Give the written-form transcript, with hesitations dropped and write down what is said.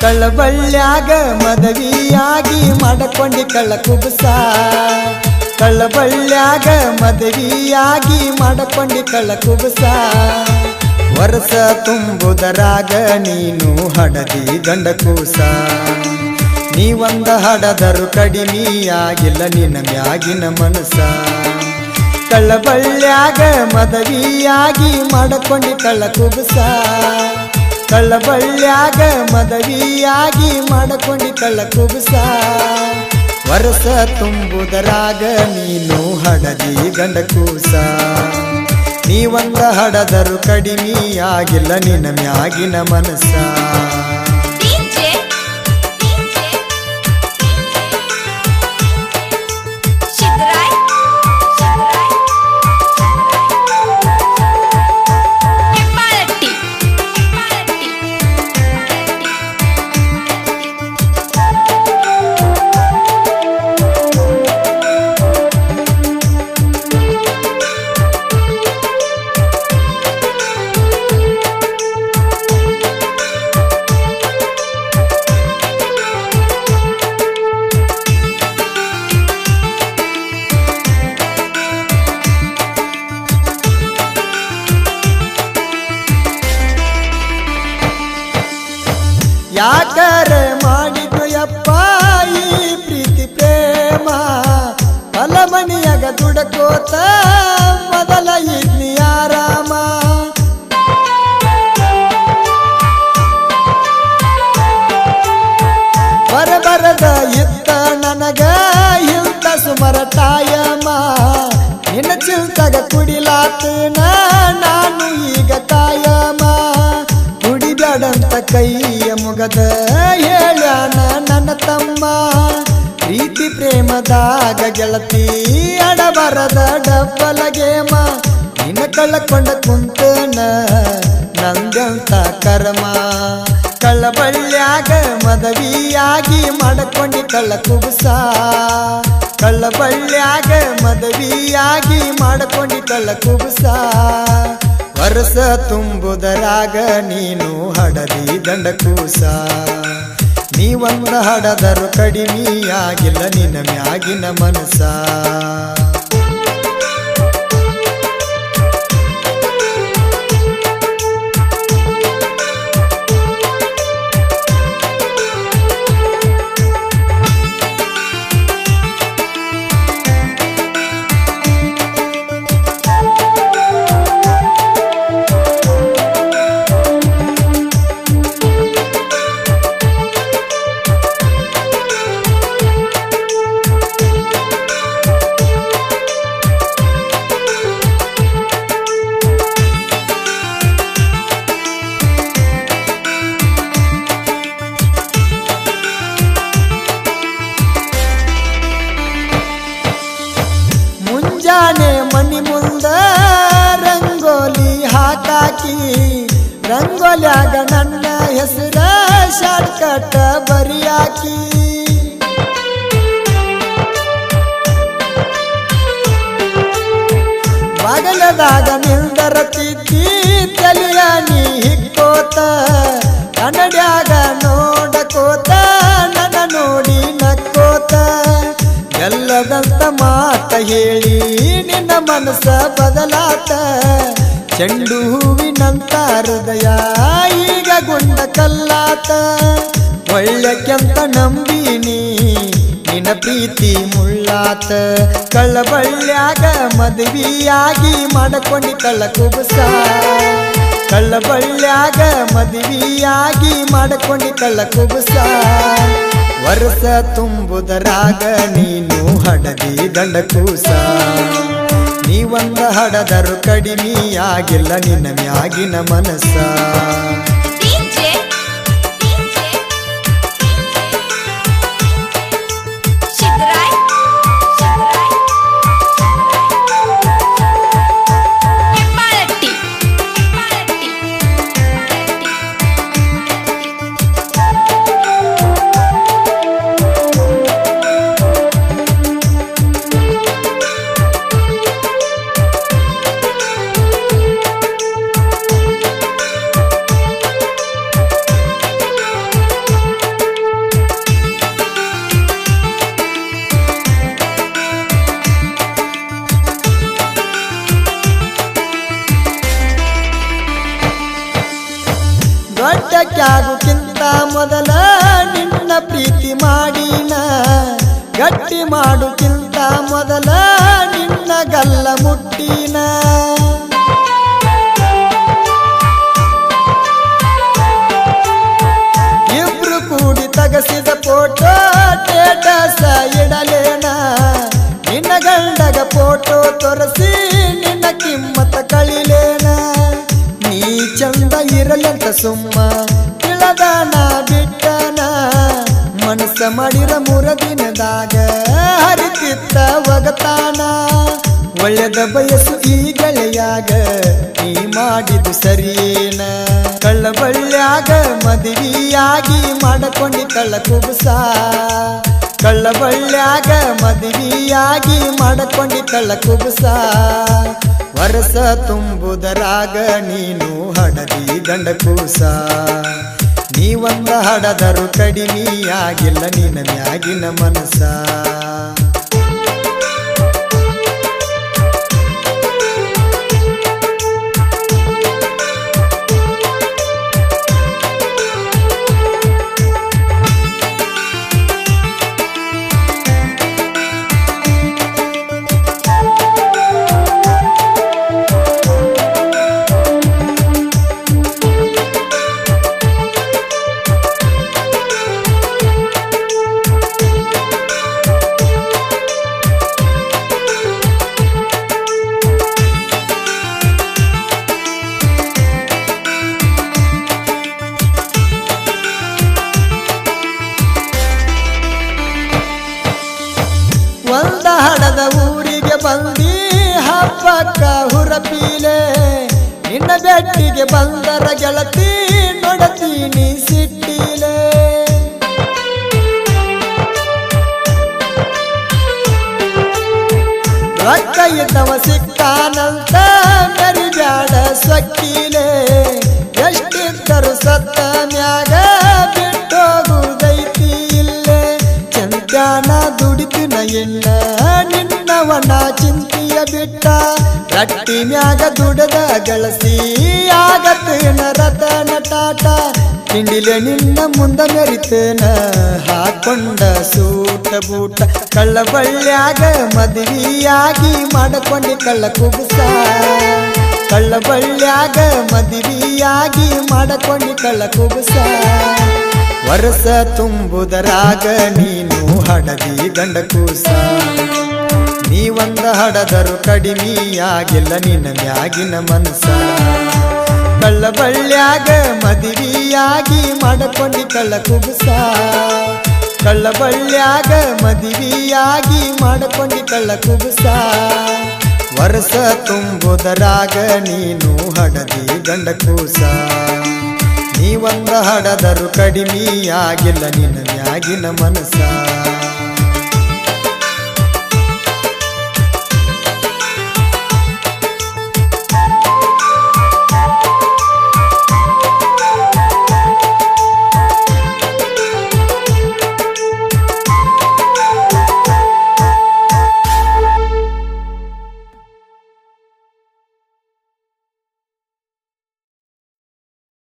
ಕಳ್ಳಬಳ್ಳ್ಯಾಗ ಮದವಿಯಾಗಿ ಮಾಡಕೊಂಡಿ ಕಳ್ಳ ಕುಬಸ ಕಳ್ಳಬಳ್ಳ್ಯಾಗ ಮದವಿಯಾಗಿ ಮಾಡಕೊಂಡಿ ಕಳ್ಳ ಕುಬಸ ವರ್ಷ ತುಂಬುದರಾಗ ನೀನು ಹಡದಿ ಗಂಡ ಕೂಸ ನೀವಂದ ಹಡದರು ಕಡಿಮೆಯಾಗಿಲ್ಲ ನಿನ್ನ ಮ್ಯಾಗಿನ ಮನಸ ಕಳ್ಳಬಳ್ಳ್ಯಾಗ ಮದವಿಯಾಗಿ ಮಾಡಕೊಂಡಿ ಕಳ್ಳ ಕುಬಸ ಕಳ್ಳಬಳ್ಳ್ಯಾಗ ಮದವಿಯಾಗಿ ಮಾಡಕೊಂಡಿ ಕಳ್ಳ ಕುಬಸ ವರ್ಷ ತುಂಬುದರಾಗ ನೀನು ಹಡದಿ ಗಂಡ ಕೂಸ ನೀವಂದ ಹಡದರು ಕಡಿಮೆಯಾಗಿಲ್ಲ ನಿನ್ನ ಮ್ಯಾಗಿನ ಮನಸ ಯಾಕರೆ ಮಾಡಿದ್ರು ಯಪ್ಪ ಈ ಪ್ರೀತಿ ಪ್ರೇಮ ಹೊಲಮನಿಯಾಗ ದುಡಕೋತ ಮೊದಲ ಇದ್ನಿ ಆರಾಮ ಬರಬರದ ಇತ್ತ ನನಗ ಇಂತ ಸುಮರ ಟಾಯಮ ನಿನ್ನ ಚಿಲ್ತಗ ಕುಡಿಲಾತನ ನಾನು ಈಗ ಕಾಯಮ ಕುಡಿಬೇಡಂತ ಕೈಯ ಮುಗದ ಹೇಳ್ಯಾನ ನನ್ನ ತಮ್ಮ ಪ್ರೀತಿ ಪ್ರೇಮದಾಗ ಗೆಳತಿ ಅಡಬರದ ಡಬ್ಬಲ ಗೇಮ ನಿನ್ನ ಕಳ್ಳಕೊಂಡ ಕುಂತನ ನಂದಂತ ಕರ್ಮ ಕಳ್ಳಬಳ್ಳ್ಯಾಗ ಮದವಿಯಾಗಿ ಮಾಡಕೊಂಡಿ ಕಳ್ಳ ಕುಬಸ ಕಳ್ಳಬಳ್ಳ್ಯಾಗ ಮದವಿಯಾಗಿ ಮಾಡಕೊಂಡಿ ಕಳ್ಳ ಕುಬಸ ವರ್ಷ ತುಂಬುದರಾಗ ನೀನು ಹಡದಿ ಗಂಡ ಕೂಸ ನೀವಂದ ಹಡದರು ಕಡಿಮೆಯಾಗಿಲ್ಲ ನಿನ್ನ ಮ್ಯಾಗಿನ ಮನಸ ಮುಂಜಾನೆ ಮನಿ ಮುಂದ ರಂಗೋಲಿ ಹಾಕಾಕಿ ರಂಗೋಲ್ಯಾಗ ನನ್ನ ಹೆಸರ ಶಾರ್ಟ್ಕಟ್ ಬರಿಯಾಕಿ ಬಗಲದಾಗ ನಿಲ್ದರ ತಿದ್ದಿ ತಲಿಯ ನೀ ಹಿಕ್ಕೋತ ಕನ್ನಡ್ಯಾಗ ನೋಡಕೋತ ನನ್ನ ನೋಡಿ ನಕ್ಕೋತ ಎಲ್ಲದಂತ ಮಾತ ಹೇಳಿ ನಿನ್ನ ಮನಸ್ಸ ಬದಲಾತ ಚೆಂಡು ಹೂವಿನಂತ ಹೃದಯ ಈಗ ಗುಂಡ ಕಲ್ಲಾತ ಒಳ್ಳೆಕ್ಕೆಂತ ನಂಬಿನಿ ನಿನ್ನ ಪ್ರೀತಿ ಮುಳ್ಳಾತ ಕಳ್ಳಬಳ್ಳ್ಯಾಗ ಮದುವೆಯಾಗಿ ಮಾಡಕೊಂಡಿ ಕಳ್ಳ ಕುಬಸ ಕಳ್ಳಬಳ್ಳ್ಯಾಗ ಮದುವೆಯಾಗಿ ಮಾಡಕೊಂಡಿ ಕಳ್ಳ ಕುಬಸ ವರ್ಷ ತುಂಬುದರಾಗ ನೀನು ಹಡದಿ ಗಂಡ ಕೂಸ ನೀವಂದ ಹಡದರು ಕಡಿಮೆಯಾಗಿಲ್ಲ ನಿನ್ನ ಮ್ಯಾಗಿನ ಮನಸ ಬೆಟ್ಟಾಗುಕ್ಕಿಂತ ಮೊದಲ ನಿನ್ನ ಪ್ರೀತಿ ಮಾಡಿನ ಗಟ್ಟಿ ಮಾಡುಕ್ಕಿಂತ ಮೊದಲ ನಿನ್ನ ಗಲ್ಲ ಮುಟ್ಟಿನ ಇಬ್ರು ಕೂಡಿ ತಗಸಿದ ಫೋಟೋ ಸ್ಟೇಟಸ್ ಇಡಲೇನ ನಿನ್ನ ಗಂಡಗ ಫೋಟೋ ತೋರಿಸಿ ನಿನ್ನ ಕಿಮ್ಮತ್ತ ಕಳಿಲೇನ ನೀ ಚಂದ ಇರಲಂತ ಸುಮ್ಮ ತಿಳದಾನ ಬಿಟ್ಟನ ಮನಸ್ಸ ಮಾಡಿರ 3 ದಿನದಾಗ ಹರಿತಿತ್ತ ಒಗತಾನ ಒಳ್ಳೆದ ಬಯಸು ಈ ಗೆಳೆಯಾಗ ನೀ ಮಾಡಿದು ಸರಿಯೇನ ಕಳ್ಳಬಳ್ಳ್ಯಾಗ ಮದುವೆಯಾಗಿ ಮಾಡಕೊಂಡಿ ಕಳ್ಳ ಕುಬಸ ಕಳ್ಳಬಳ್ಳ್ಯಾಗ ಮದುವೆಯಾಗಿ ಮಾಡಕೊಂಡಿ ಕಳ್ಳ ಕುಬಸ ವರ್ಷ ತುಂಬುದರಾಗ ನೀನು ಹಡದಿ ಗಂಡ ಕೂಸ ನೀವಂದ ಹಡದರು ಕಡಿಮೆಯಾಗಿಲ್ಲ ನಿನ್ನ ಮ್ಯಾಗಿನ ಮನಸ ಒಂದ ಹಡದ ಊರಿಗೆ ಬಂದಿ ಹಬ್ಬಕ್ಕ ಹುರಪೀಲೆ ನಿನ್ನ ಬೆಟ್ಟಿಗೆ ಬಂದರ ಗೆಳತಿ ನೋಡತೀನಿ ಸಿಟ್ಟಿಲೆ ರೊಕ್ಕ ಇದ್ದವ ಸಿಕ್ಕಾನಂತ ಮೆರಿಬ್ಯಾಡ ಸೊಕ್ಕಿಲೆ ಎಷ್ಟಿದ್ದರು ಸತ್ತ ಮ್ಯಾಗ ಬಿಟ್ಟೋಗುದೈತಿ ಇಲ್ಲೇ ಚಂದ್ಯಾನ ದುಡಿತಿನ ಎಣ್ಣ ನಿನ್ನವನ ಚಿಂತಿಯ ಬಿಟ್ಟ ರಟ್ಟಿ ಮ್ಯಾಗ ದುಡದ ಗಳಸಿ ಆಗತ್ತೇನ ರತನ ಟಾಟ ತಿಂಡಿಲೆ ನಿನ್ನ ಮುಂದ ಮೆರಿತೇನ ಹಾಕೊಂಡ ಸೂಟ ಬೂಟ ಕಳ್ಳಬಳ್ಳ್ಯಾಗ ಮದುವೆಯಾಗಿ ಮಾಡಕೊಂಡಿ ಕಳ್ಳ ಕುಬಸ ಕಳ್ಳಬಳ್ಳ್ಯಾಗ ಮದುವೆಯಾಗಿ ಮಾಡಕೊಂಡಿ ಕಳ್ಳ ಕುಬಸ ವರ್ಷ ತುಂಬುದರಾಗ ನೀನು ಹಡದಿ ಗಂಡ ಕೂಸ ನೀವಂದ ಹಡದರು ಕಡಿಮೆಯಾಗಿಲ್ಲ ನಿನ್ನ ಮ್ಯಾಗಿನ ಮನಸ ಕಳ್ಳಬಳ್ಳ್ಯಾಗ ಮದುವೆಯಾಗಿ ಮಾಡಕೊಂಡಿ ಕಳ್ಳ ಕುಬಸ ಕಳ್ಳಬಳ್ಳ್ಯಾಗ ಮದುವೆಯಾಗಿ ಮಾಡಕೊಂಡಿ ಕಳ್ಳ ಕುಬಸ ವರ್ಷ ತುಂಬುದರಾಗ ನೀನು ಹಡದಿ ಗಂಡ ಕೂಸ ನೀವಂದ ಹಡದರು ಕಡಿಮೆಯಾಗಿಲ್ಲ ನಿನ್ನ ಮ್ಯಾಗಿನ ಮನಸ